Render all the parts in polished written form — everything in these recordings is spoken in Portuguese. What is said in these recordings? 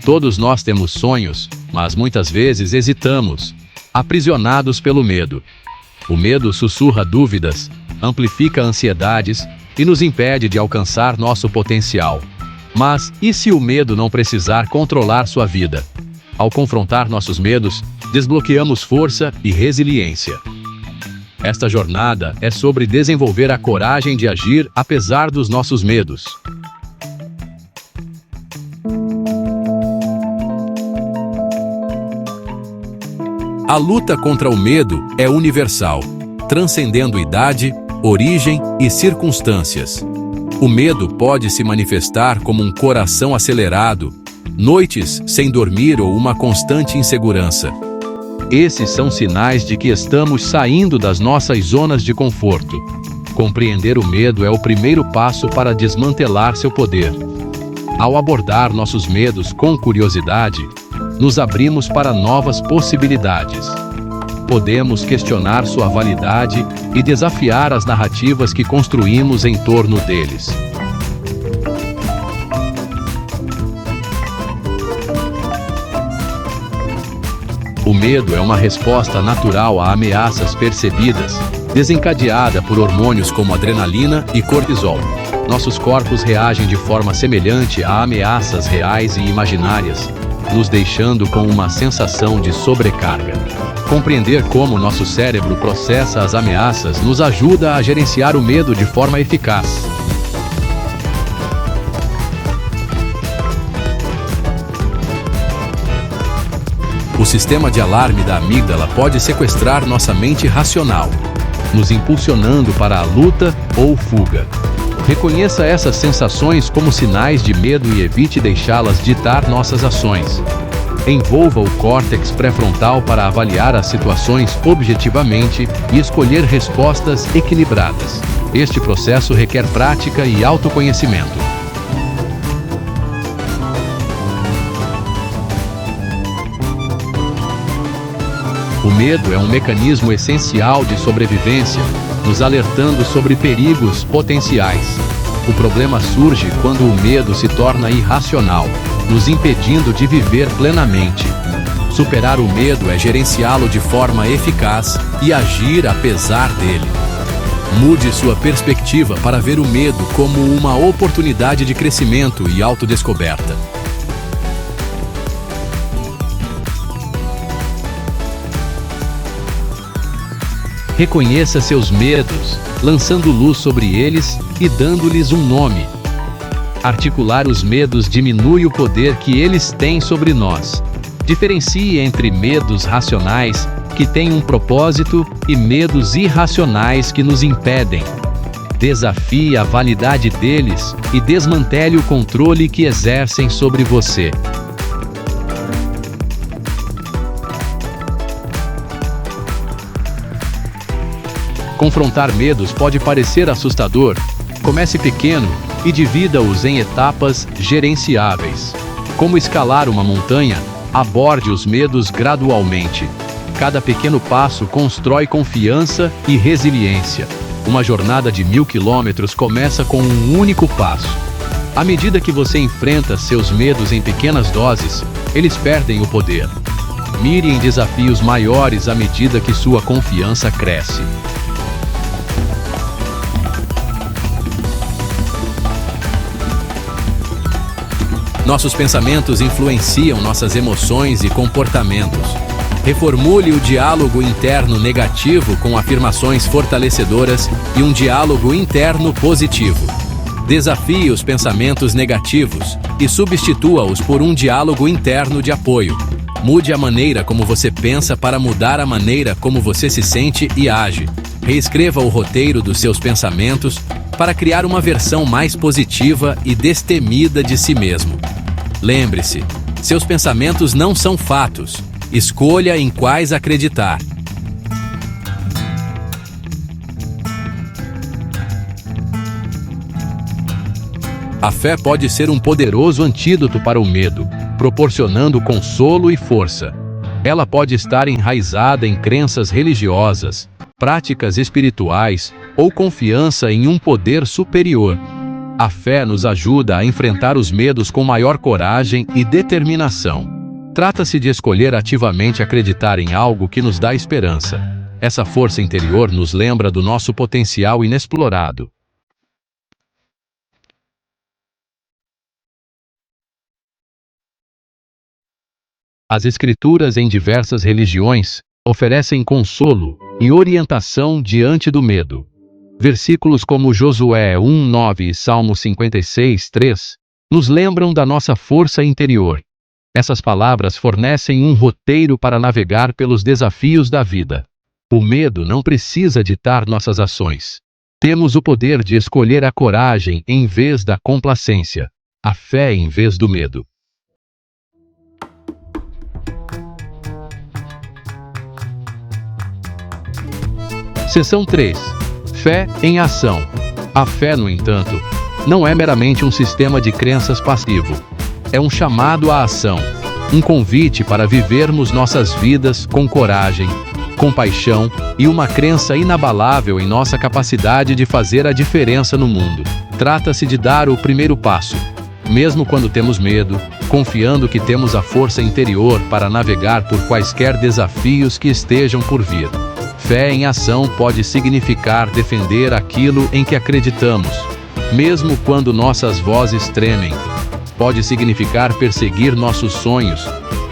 Todos nós temos sonhos, mas muitas vezes hesitamos, aprisionados pelo medo. O medo sussurra dúvidas, amplifica ansiedades e nos impede de alcançar nosso potencial. Mas e se o medo não precisar controlar sua vida? Ao confrontar nossos medos, desbloqueamos força e resiliência. Esta jornada é sobre desenvolver a coragem de agir apesar dos nossos medos. A luta contra o medo é universal, transcendendo idade, origem e circunstâncias. O medo pode se manifestar como um coração acelerado, noites sem dormir ou uma constante insegurança. Esses são sinais de que estamos saindo das nossas zonas de conforto. Compreender o medo é o primeiro passo para desmantelar seu poder. Ao abordar nossos medos com curiosidade, nos abrimos para novas possibilidades. Podemos questionar sua validade e desafiar as narrativas que construímos em torno deles. O medo é uma resposta natural a ameaças percebidas, desencadeada por hormônios como adrenalina e cortisol. Nossos corpos reagem de forma semelhante a ameaças reais e imaginárias, nos deixando com uma sensação de sobrecarga. Compreender como nosso cérebro processa as ameaças nos ajuda a gerenciar o medo de forma eficaz. O sistema de alarme da amígdala pode sequestrar nossa mente racional, nos impulsionando para a luta ou fuga. Reconheça essas sensações como sinais de medo e evite deixá-las ditar nossas ações. Envolva o córtex pré-frontal para avaliar as situações objetivamente e escolher respostas equilibradas. Este processo requer prática e autoconhecimento. O medo é um mecanismo essencial de sobrevivência, nos alertando sobre perigos potenciais. O problema surge quando o medo se torna irracional, nos impedindo de viver plenamente. Superar o medo é gerenciá-lo de forma eficaz e agir apesar dele. Mude sua perspectiva para ver o medo como uma oportunidade de crescimento e autodescoberta. Reconheça seus medos, lançando luz sobre eles e dando-lhes um nome. Articular os medos diminui o poder que eles têm sobre nós. Diferencie entre medos racionais, que têm um propósito, e medos irracionais que nos impedem. Desafie a validade deles e desmantele o controle que exercem sobre você. Confrontar medos pode parecer assustador. Comece pequeno e divida-os em etapas gerenciáveis. Como escalar uma montanha, aborde os medos gradualmente. Cada pequeno passo constrói confiança e resiliência. Uma jornada de 1000 quilômetros começa com um único passo. À medida que você enfrenta seus medos em pequenas doses, eles perdem o poder. Mire em desafios maiores à medida que sua confiança cresce. Nossos pensamentos influenciam nossas emoções e comportamentos. Reformule o diálogo interno negativo com afirmações fortalecedoras e um diálogo interno positivo. Desafie os pensamentos negativos e substitua-os por um diálogo interno de apoio. Mude a maneira como você pensa para mudar a maneira como você se sente e age. Reescreva o roteiro dos seus pensamentos para criar uma versão mais positiva e destemida de si mesmo. Lembre-se, seus pensamentos não são fatos. Escolha em quais acreditar. A fé pode ser um poderoso antídoto para o medo, proporcionando consolo e força. Ela pode estar enraizada em crenças religiosas, práticas espirituais ou confiança em um poder superior. A fé nos ajuda a enfrentar os medos com maior coragem e determinação. Trata-se de escolher ativamente acreditar em algo que nos dá esperança. Essa força interior nos lembra do nosso potencial inexplorado. As Escrituras em diversas religiões oferecem consolo e orientação diante do medo. Versículos como Josué 1:9 e Salmo 56:3 nos lembram da nossa força interior. Essas palavras fornecem um roteiro para navegar pelos desafios da vida. O medo não precisa ditar nossas ações. Temos o poder de escolher a coragem em vez da complacência, a fé em vez do medo. Seção 3. Fé em ação. A fé, no entanto, não é meramente um sistema de crenças passivo. É um chamado à ação, um convite para vivermos nossas vidas com coragem, compaixão e uma crença inabalável em nossa capacidade de fazer a diferença no mundo. Trata-se de dar o primeiro passo, mesmo quando temos medo, confiando que temos a força interior para navegar por quaisquer desafios que estejam por vir. Fé em ação pode significar defender aquilo em que acreditamos, mesmo quando nossas vozes tremem. Pode significar perseguir nossos sonhos,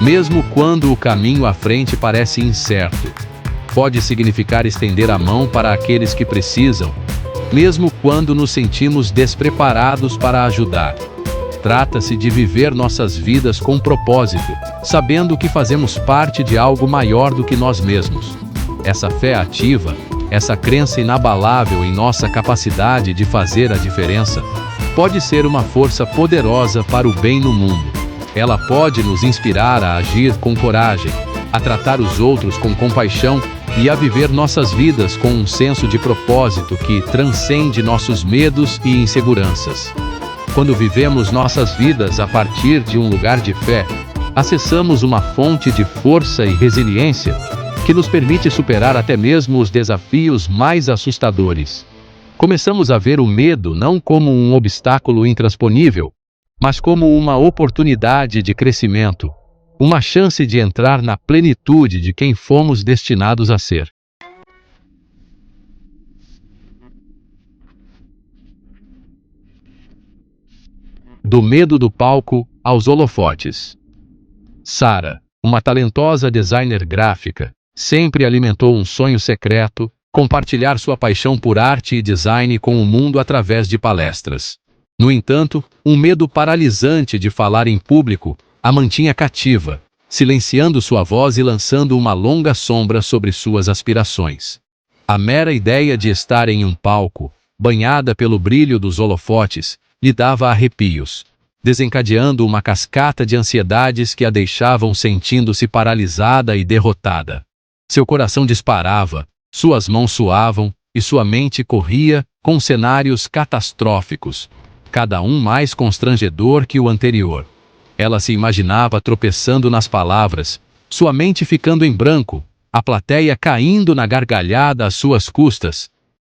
mesmo quando o caminho à frente parece incerto. Pode significar estender a mão para aqueles que precisam, mesmo quando nos sentimos despreparados para ajudar. Trata-se de viver nossas vidas com propósito, sabendo que fazemos parte de algo maior do que nós mesmos. Essa fé ativa, essa crença inabalável em nossa capacidade de fazer a diferença, pode ser uma força poderosa para o bem no mundo. Ela pode nos inspirar a agir com coragem, a tratar os outros com compaixão e a viver nossas vidas com um senso de propósito que transcende nossos medos e inseguranças. Quando vivemos nossas vidas a partir de um lugar de fé, acessamos uma fonte de força e resiliência que nos permite superar até mesmo os desafios mais assustadores. Começamos a ver o medo não como um obstáculo intransponível, mas como uma oportunidade de crescimento, uma chance de entrar na plenitude de quem fomos destinados a ser. Do medo do palco aos holofotes. Sarah, uma talentosa designer gráfica, sempre alimentou um sonho secreto: compartilhar sua paixão por arte e design com o mundo através de palestras. No entanto, um medo paralisante de falar em público a mantinha cativa, silenciando sua voz e lançando uma longa sombra sobre suas aspirações. A mera ideia de estar em um palco, banhada pelo brilho dos holofotes, lhe dava arrepios, desencadeando uma cascata de ansiedades que a deixavam sentindo-se paralisada e derrotada. Seu coração disparava, suas mãos suavam e sua mente corria com cenários catastróficos, cada um mais constrangedor que o anterior. Ela se imaginava tropeçando nas palavras, sua mente ficando em branco, a plateia caindo na gargalhada às suas custas.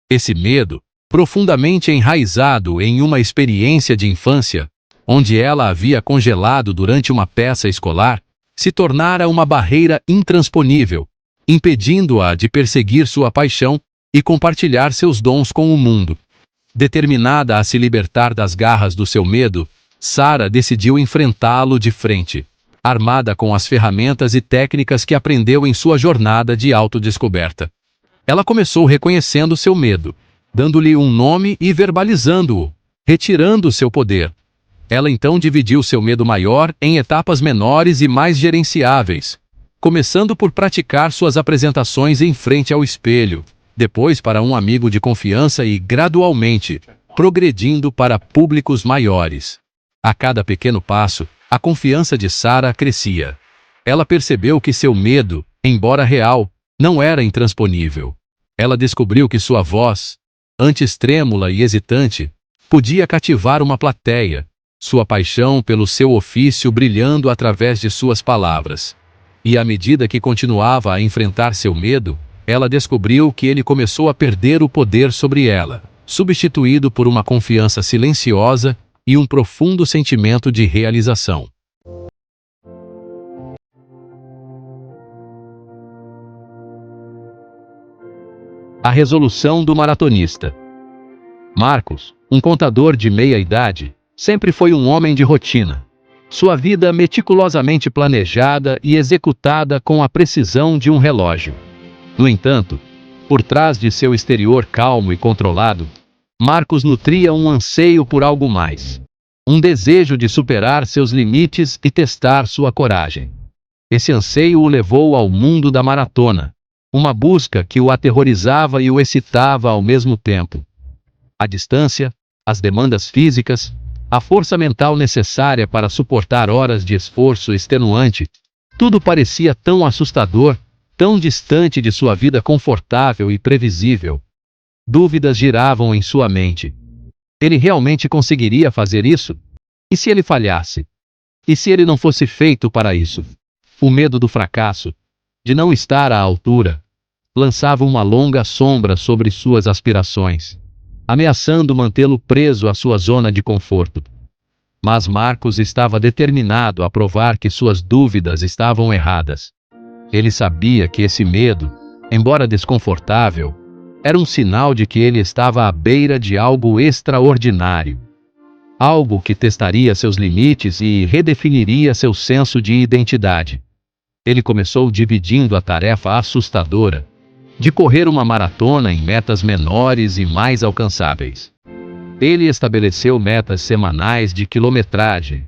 Esse medo, profundamente enraizado em uma experiência de infância, onde ela havia congelado durante uma peça escolar, se tornara uma barreira intransponível, impedindo-a de perseguir sua paixão e compartilhar seus dons com o mundo. Determinada a se libertar das garras do seu medo, Sarah decidiu enfrentá-lo de frente, armada com as ferramentas e técnicas que aprendeu em sua jornada de autodescoberta. Ela começou reconhecendo seu medo, dando-lhe um nome e verbalizando-o, retirando seu poder. Ela então dividiu seu medo maior em etapas menores e mais gerenciáveis, começando por praticar suas apresentações em frente ao espelho, depois para um amigo de confiança e, gradualmente, progredindo para públicos maiores. A cada pequeno passo, a confiança de Sarah crescia. Ela percebeu que seu medo, embora real, não era intransponível. Ela descobriu que sua voz, antes trêmula e hesitante, podia cativar uma plateia, sua paixão pelo seu ofício brilhando através de suas palavras. E à medida que continuava a enfrentar seu medo, ela descobriu que ele começou a perder o poder sobre ela. substituído por uma confiança silenciosa e um profundo sentimento de realização. A resolução do maratonista. Marcos, um contador de meia-idade, sempre foi um homem de rotina. Sua vida meticulosamente planejada e executada com a precisão de um relógio. No entanto, por trás de seu exterior calmo e controlado, Marcos nutria um anseio por algo mais. Um desejo de superar seus limites e testar sua coragem. Esse anseio o levou ao mundo da maratona. Uma busca que o aterrorizava e o excitava ao mesmo tempo. A distância, as demandas físicas, a força mental necessária para suportar horas de esforço extenuante, tudo parecia tão assustador, tão distante de sua vida confortável e previsível. Dúvidas giravam em sua mente. Ele realmente conseguiria fazer isso? E se ele falhasse? E se ele não fosse feito para isso? O medo do fracasso, de não estar à altura, lançava uma longa sombra sobre suas aspirações, ameaçando mantê-lo preso à sua zona de conforto. Mas Marcos estava determinado a provar que suas dúvidas estavam erradas. Ele sabia que esse medo, embora desconfortável, era um sinal de que ele estava à beira de algo extraordinário. Algo que testaria seus limites e redefiniria seu senso de identidade. Ele começou dividindo a tarefa assustadora de correr uma maratona em metas menores e mais alcançáveis. Ele estabeleceu metas semanais de quilometragem,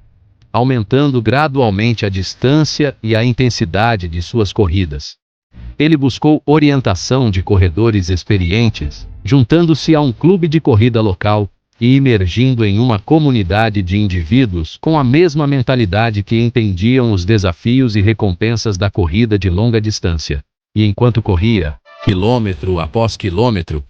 aumentando gradualmente a distância e a intensidade de suas corridas. Ele buscou orientação de corredores experientes, juntando-se a um clube de corrida local e emergindo em uma comunidade de indivíduos com a mesma mentalidade que entendiam os desafios e recompensas da corrida de longa distância. E enquanto corria, quilômetro após quilômetro,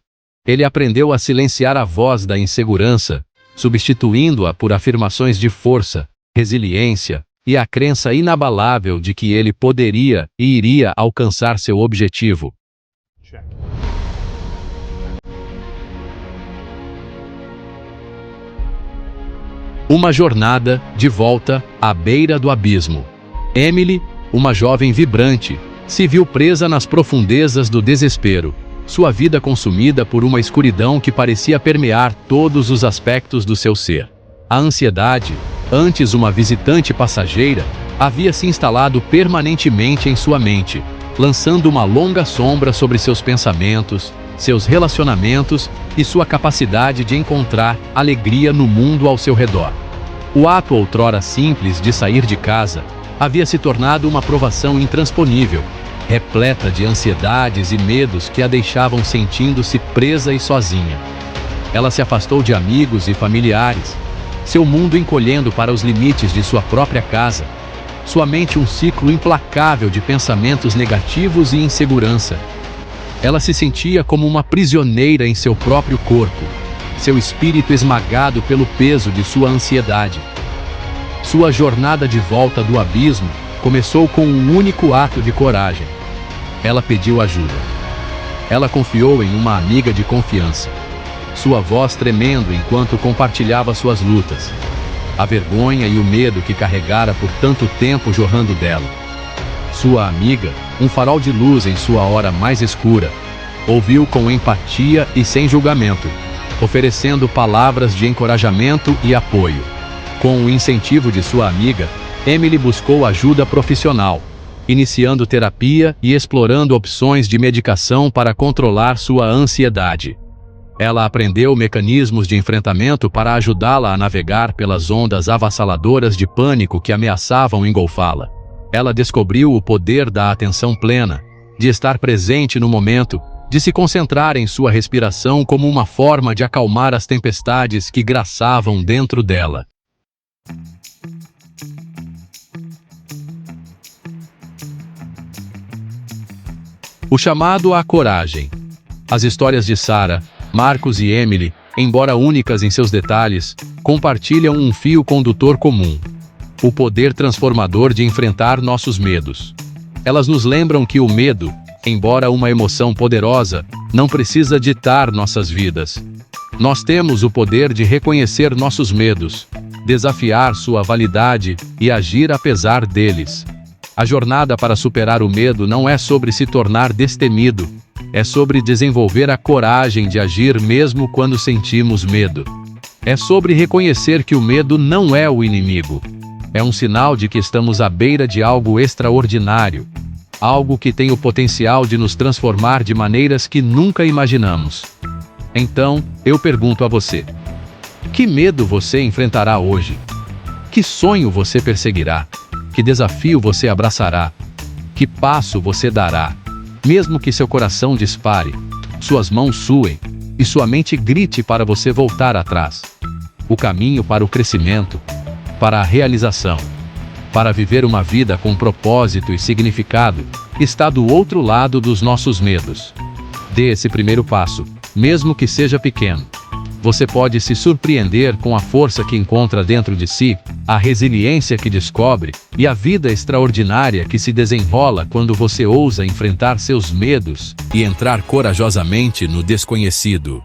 ele aprendeu a silenciar a voz da insegurança, substituindo-a por afirmações de força, resiliência e a crença inabalável de que ele poderia e iria alcançar seu objetivo. Uma jornada de volta à beira do abismo. Emily, uma jovem vibrante, se viu presa nas profundezas do desespero, sua vida consumida por uma escuridão que parecia permear todos os aspectos do seu ser. A ansiedade, antes uma visitante passageira, havia se instalado permanentemente em sua mente, lançando uma longa sombra sobre seus pensamentos, seus relacionamentos e sua capacidade de encontrar alegria no mundo ao seu redor. O ato outrora simples de sair de casa havia se tornado uma provação intransponível, repleta de ansiedades e medos que a deixavam sentindo-se presa e sozinha. Ela se afastou de amigos e familiares, seu mundo encolhendo para os limites de sua própria casa, sua mente um ciclo implacável de pensamentos negativos e insegurança. Ela se sentia como uma prisioneira em seu próprio corpo, seu espírito esmagado pelo peso de sua ansiedade. Sua jornada de volta do abismo começou com um único ato de coragem. Ela pediu ajuda. Ela confiou em uma amiga de confiança, sua voz tremendo enquanto compartilhava suas lutas, a vergonha e o medo que carregara por tanto tempo jorrando dela. Sua amiga, um farol de luz em sua hora mais escura, ouviu com empatia e sem julgamento, oferecendo palavras de encorajamento e apoio. Com o incentivo de sua amiga, Emily buscou ajuda profissional, iniciando terapia e explorando opções de medicação para controlar sua ansiedade. Ela aprendeu mecanismos de enfrentamento para ajudá-la a navegar pelas ondas avassaladoras de pânico que ameaçavam engolfá-la. Ela descobriu o poder da atenção plena, de estar presente no momento, de se concentrar em sua respiração como uma forma de acalmar as tempestades que graçavam dentro dela. O chamado à coragem. As histórias de Sarah, Marcos e Emily, embora únicas em seus detalhes, compartilham um fio condutor comum: o poder transformador de enfrentar nossos medos. Elas nos lembram que o medo, embora uma emoção poderosa, não precisa ditar nossas vidas. Nós temos o poder de reconhecer nossos medos, desafiar sua validade e agir apesar deles. A jornada para superar o medo não é sobre se tornar destemido, é sobre desenvolver a coragem de agir mesmo quando sentimos medo. É sobre reconhecer que o medo não é o inimigo. É um sinal de que estamos à beira de algo extraordinário, algo que tem o potencial de nos transformar de maneiras que nunca imaginamos. Então, eu pergunto a você: que medo você enfrentará hoje? Que sonho você perseguirá? Que desafio você abraçará? Que passo você dará? Mesmo que seu coração dispare, suas mãos suem e sua mente grite para você voltar atrás. O caminho para o crescimento, para a realização, para viver uma vida com propósito e significado, está do outro lado dos nossos medos. Dê esse primeiro passo, mesmo que seja pequeno. Você pode se surpreender com a força que encontra dentro de si, a resiliência que descobre e a vida extraordinária que se desenrola quando você ousa enfrentar seus medos e entrar corajosamente no desconhecido.